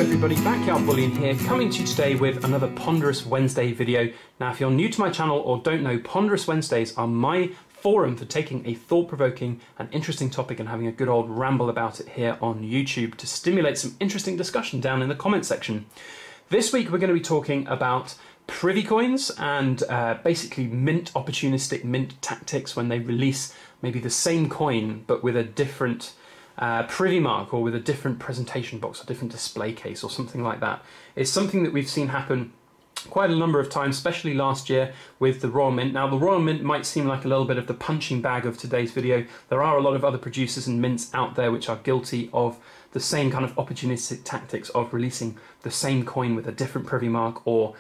everybody, Backyard Bullion here, coming to you today with another Ponderous Wednesday video. Now if you're new to my channel or don't know, Ponderous Wednesdays are my forum for taking a thought-provoking and interesting topic and having a good old ramble about it here on YouTube to stimulate some interesting discussion down in the comment section. This week we're going to be talking about privy coins and basically opportunistic mint tactics when they release maybe the same coin but with a different privy mark or with a different presentation box or different display case or something like that. It's something that we've seen happen quite a number of times, especially last year with the Royal Mint. Now the Royal Mint might seem like a little bit of the punching bag of today's video. There are a lot of other producers and mints out there which are guilty of the same kind of opportunistic tactics of releasing the same coin with a different privy mark or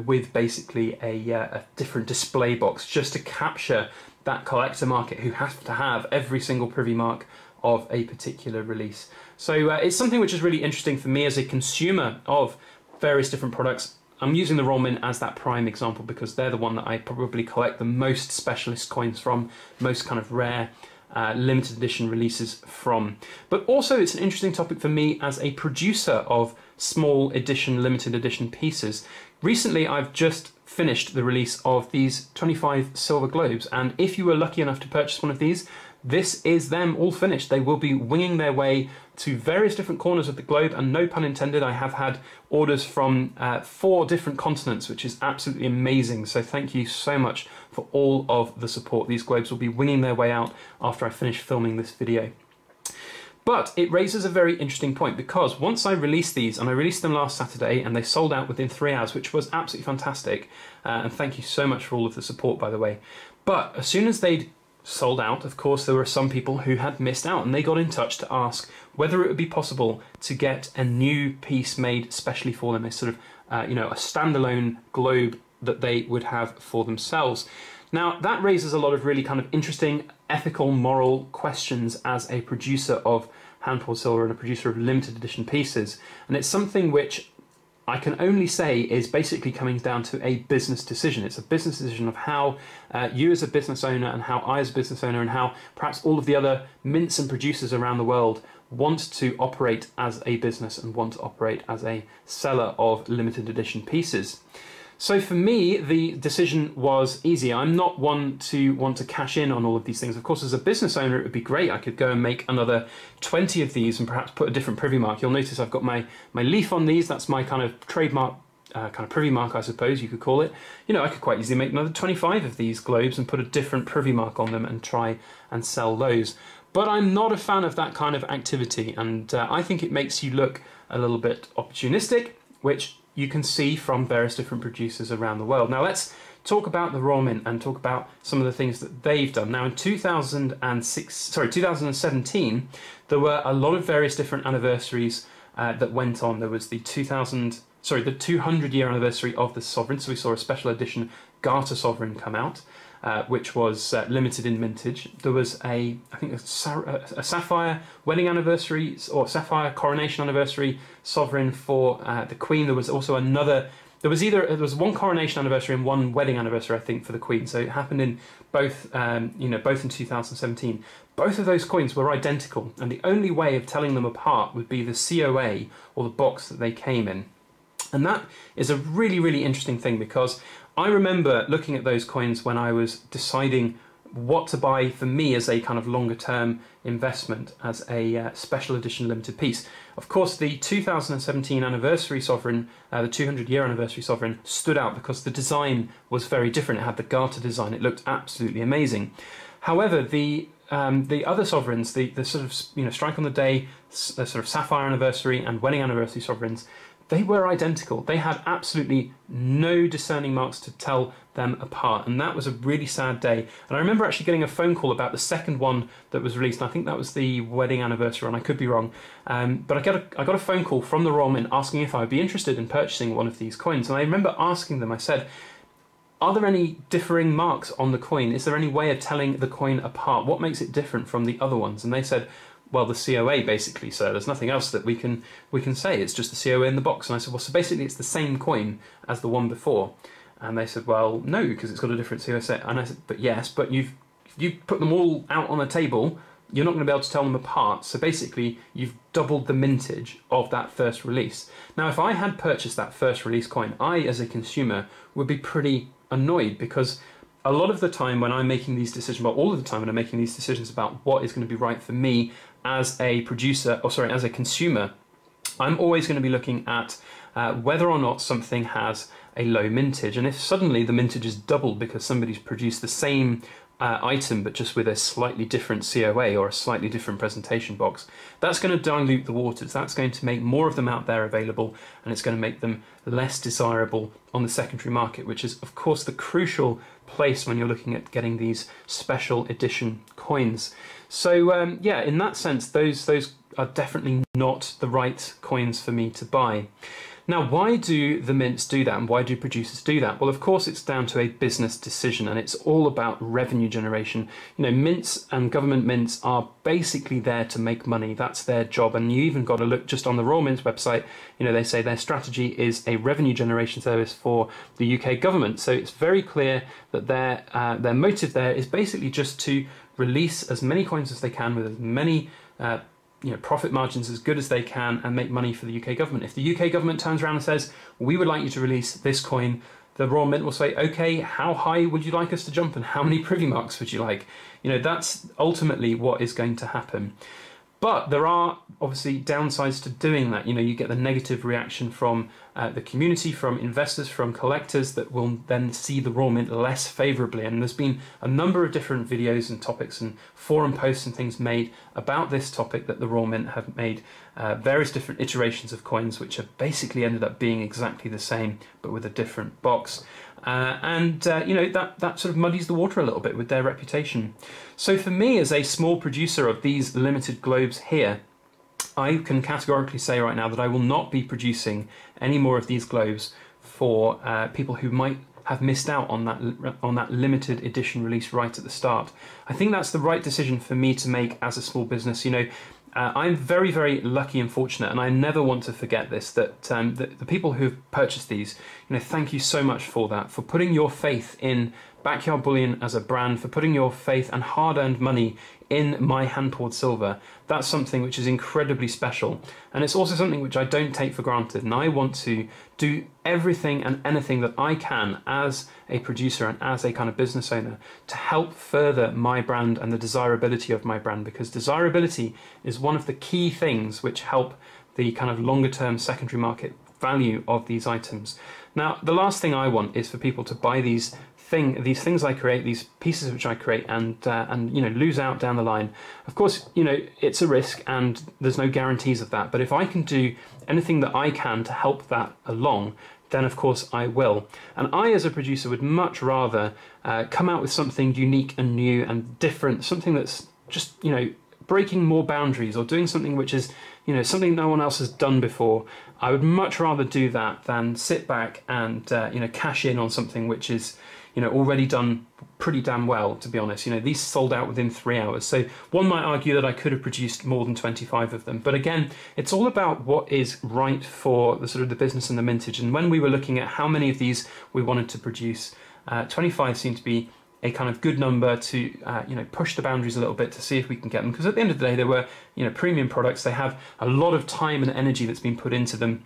with basically a different display box just to capture that collector market who has to have every single privy mark of a particular release. So it's something which is really interesting for me as a consumer of various different products. I'm using the Royal Mint as that prime example because they're the one that I probably collect the most specialist coins from, most kind of rare limited edition releases from. But also it's an interesting topic for me as a producer of small edition, limited edition pieces. Recently I've just finished the release of these 25 silver globes, and if you were lucky enough to purchase one of these, this is them all finished. They will be winging their way to various different corners of the globe, and no pun intended, I have had orders from 4 different continents, which is absolutely amazing. So thank you so much for all of the support. These globes will be winging their way out after I finish filming this video. But it raises a very interesting point because once I released these, and I released them last Saturday and they sold out within 3 hours, which was absolutely fantastic, and thank you so much for all of the support, by the way. But as soon as they'd sold out, of course, there were some people who had missed out, and they got in touch to ask whether it would be possible to get a new piece made specially for them, a sort of, a standalone globe that they would have for themselves. Now, that raises a lot of really kind of interesting ethical, moral questions as a producer of hand-poured silver and a producer of limited edition pieces. And it's something which I can only say is basically coming down to a business decision. It's a business decision of how you as a business owner and how I as a business owner and how perhaps all of the other mints and producers around the world want to operate as a business and want to operate as a seller of limited edition pieces. So for me, the decision was easy. I'm not one to want to cash in on all of these things. Of course, as a business owner, it would be great. I could go and make another 20 of these and perhaps put a different privy mark. You'll notice I've got my leaf on these. That's my kind of trademark, kind of privy mark, I suppose you could call it. I could quite easily make another 25 of these globes and put a different privy mark on them and try and sell those. But I'm not a fan of that kind of activity, and I think it makes you look a little bit opportunistic, which you can see from various different producers around the world. Now let's talk about the Royal Mint and talk about some of the things that they've done. Now in 2017, there were a lot of various different anniversaries that went on. There was the 200-year anniversary of the Sovereign, so we saw a special edition Garter Sovereign come out, which was limited in mintage. There was I think a sapphire wedding anniversary or sapphire coronation anniversary sovereign for the Queen. There was also another. There was one coronation anniversary and one wedding anniversary, I think, for the Queen. So it happened in both, both in 2017. Both of those coins were identical, and the only way of telling them apart would be the COA or the box that they came in. And that is a really, really interesting thing because I remember looking at those coins when I was deciding what to buy for me as a kind of longer term investment as a special edition limited piece. Of course, the 2017 anniversary sovereign, the 200-year anniversary sovereign, stood out because the design was very different. It had the garter design. It looked absolutely amazing. However, the other sovereigns, the sort of strike on the day, the sort of sapphire anniversary and wedding anniversary sovereigns, they were identical. They had absolutely no discerning marks to tell them apart, and that was a really sad day. And I remember actually getting a phone call about the second one that was released, and I think that was the wedding anniversary, and I could be wrong. But I got a phone call from the Royal Mint asking if I would be interested in purchasing one of these coins, and I remember asking them, I said, are there any differing marks on the coin? Is there any way of telling the coin apart? What makes it different from the other ones? And they said, well, the COA basically, sir. There's nothing else that we can say. It's just the COA in the box. And I said, well, so basically it's the same coin as the one before. And they said, well, no, because it's got a different COA set. And I said, but yes, but you put them all out on a table. you're not going to be able to tell them apart. So basically, you've doubled the mintage of that first release. Now, if I had purchased that first release coin, I, as a consumer, would be pretty annoyed, because a lot of the time when I'm making these decisions, well, all of the time when I'm making these decisions about what is going to be right for me as a producer, or sorry, as a consumer, I'm always going to be looking at whether or not something has a low mintage. And if suddenly the mintage is doubled because somebody's produced the same item but just with a slightly different COA or a slightly different presentation box, that's going to dilute the waters. That's going to make more of them out there available, and it's going to make them less desirable on the secondary market, which is of course the crucial place when you're looking at getting these special edition coins. So yeah, in that sense, those are definitely not the right coins for me to buy. Now, why do the mints do that, and why do producers do that? Well, of course, it's down to a business decision, and it's all about revenue generation. You know, mints and government mints are basically there to make money. That's their job. And you even got to look just on the Royal Mint's website. You know, they say their strategy is a revenue generation service for the UK government. So it's very clear that their motive there is basically just to release as many coins as they can with as many profit margins as good as they can and make money for the UK government. If the UK government turns around and says, we would like you to release this coin, the Royal Mint will say, okay, how high would you like us to jump and how many privy marks would you like? You know, that's ultimately what is going to happen. But there are obviously downsides to doing that. You know, you get the negative reaction from the community, from investors, from collectors that will then see the Royal Mint less favourably. And there's been a number of different videos and topics and forum posts and things made about this topic that the Royal Mint have made various different iterations of coins, which have basically ended up being exactly the same, but with a different box. You know, that sort of muddies the water a little bit with their reputation. So for me, as a small producer of these limited globes here, I can categorically say right now that I will not be producing any more of these globes for people who might have missed out on that limited edition release right at the start. I think that's the right decision for me to make as a small business. You know, I'm very, very lucky and fortunate, and I never want to forget this, that the people who've purchased these, you know, thank you so much for that, for putting your faith in Backyard Bullion as a brand, for putting your faith and hard-earned money in my hand-poured silver. That's something which is incredibly special, and it's also something which I don't take for granted, and I want to do everything and anything that I can as a producer and as a kind of business owner to help further my brand and the desirability of my brand, because desirability is one of the key things which help the kind of longer-term secondary market value of these items. Now, the last thing I want is for people to buy these things I create, these pieces which I create, and you know, lose out down the line. Of course, you know, it's a risk and there's no guarantees of that, but if I can do anything that I can to help that along, then of course I will. And I, as a producer, would much rather come out with something unique and new and different, something that's just, you know, breaking more boundaries, or doing something which is, you know, something no one else has done before. I would much rather do that than sit back and you know, cash in on something which is, you know, already done pretty damn well, to be honest. You know, these sold out within 3 hours. So one might argue that I could have produced more than 25 of them. But again, it's all about what is right for the sort of the business and the mintage. And when we were looking at how many of these we wanted to produce, 25 seemed to be a kind of good number to you know, push the boundaries a little bit to see if we can get them. Because at the end of the day, they were, you know, premium products. They have a lot of time and energy that's been put into them.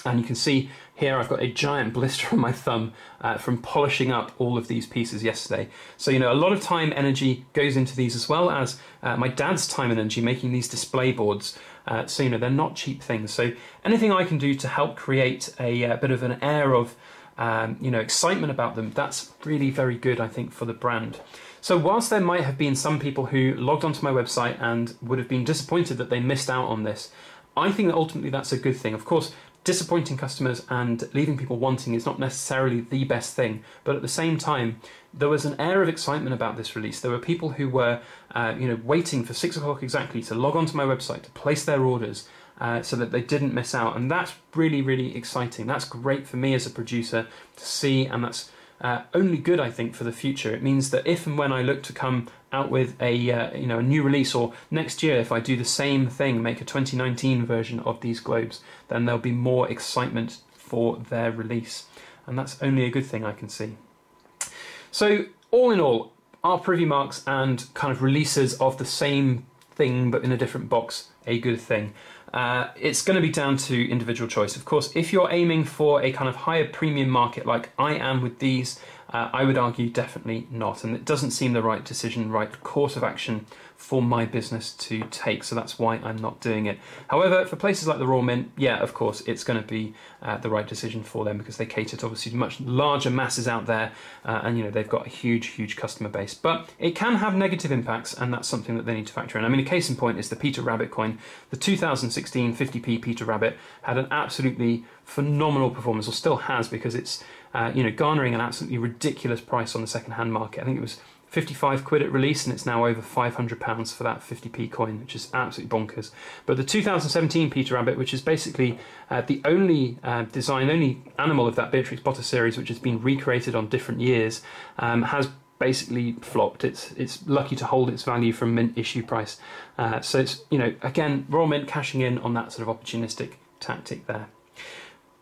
And you can see here I've got a giant blister on my thumb from polishing up all of these pieces yesterday. So, you know, a lot of time, energy goes into these, as well as my dad's time and energy making these display boards. So, you know, they're not cheap things. So anything I can do to help create a bit of an air of, you know, excitement about them, that's really very good, I think, for the brand. So whilst there might have been some people who logged onto my website and would have been disappointed that they missed out on this, I think that ultimately that's a good thing. Of course, disappointing customers and leaving people wanting is not necessarily the best thing, but at the same time, there was an air of excitement about this release. There were people who were, you know, waiting for 6 o'clock exactly to log onto my website to place their orders so that they didn't miss out, and that's really, really exciting. That's great for me as a producer to see, and that's only good, I think, for the future. It means that if and when I look to come out with a you know, a new release, or next year if I do the same thing, make a 2019 version of these globes, then there'll be more excitement for their release, and that's only a good thing, I can see. So all in all, are privy marks and kind of releases of the same thing, but in a different box, a good thing. It's going to be down to individual choice. Of course, if you're aiming for a kind of higher premium market like I am with these, I would argue definitely not. And it doesn't seem the right decision, right course of action for my business to take. So that's why I'm not doing it. However, for places like the Royal Mint, yeah, of course, it's going to be the right decision for them because they cater to obviously much larger masses out there. And, you know, they've got a huge, huge customer base. But it can have negative impacts, and that's something that they need to factor in. I mean, a case in point is the Peter Rabbit coin. The 2016 50p Peter Rabbit had an absolutely phenomenal performance, or still has, because it's you know, garnering an absolutely ridiculous price on the second-hand market. I think it was 55 quid at release, and it's now over £500 for that 50p coin, which is absolutely bonkers. But the 2017 Peter Rabbit, which is basically the only only animal of that Beatrix Potter series which has been recreated on different years, has basically flopped. It's lucky to hold its value from mint issue price. So it's, you know, again, Royal Mint cashing in on that sort of opportunistic tactic there.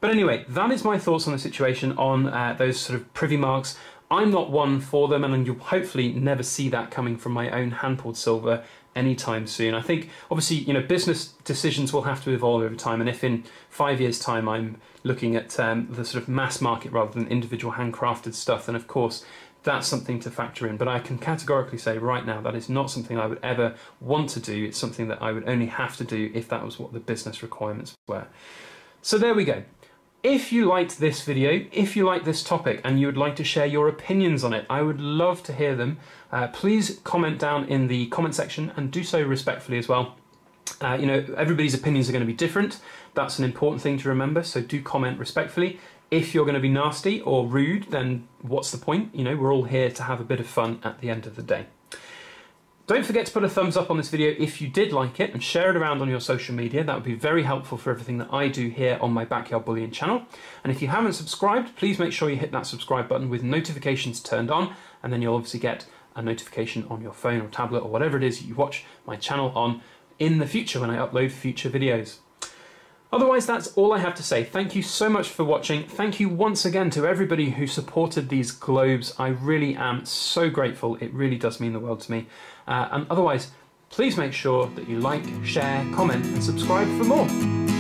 But anyway, that is my thoughts on the situation on those sort of privy marks. I'm not one for them, and you'll hopefully never see that coming from my own hand-pulled silver anytime soon. I think, obviously, you know, business decisions will have to evolve over time, and if in 5 years' time I'm looking at the sort of mass market rather than individual handcrafted stuff, then of course that's something to factor in. But I can categorically say right now that is not something I would ever want to do. It's something that I would only have to do if that was what the business requirements were. So there we go. If you liked this video, if you like this topic and you would like to share your opinions on it, I would love to hear them. Please comment down in the comment section, and do so respectfully as well. You know, everybody's opinions are going to be different. That's an important thing to remember, so do comment respectfully. If you're going to be nasty or rude, then what's the point? You know, we're all here to have a bit of fun at the end of the day. Don't forget to put a thumbs up on this video if you did like it, and share it around on your social media. That would be very helpful for everything that I do here on my Backyard Bullion channel. And if you haven't subscribed, please make sure you hit that subscribe button with notifications turned on, and then you'll obviously get a notification on your phone or tablet or whatever it is you watch my channel on in the future when I upload future videos. Otherwise, that's all I have to say. Thank you so much for watching. Thank you once again to everybody who supported these globes. I really am so grateful. It really does mean the world to me. And otherwise, please make sure that you like, share, comment, and subscribe for more.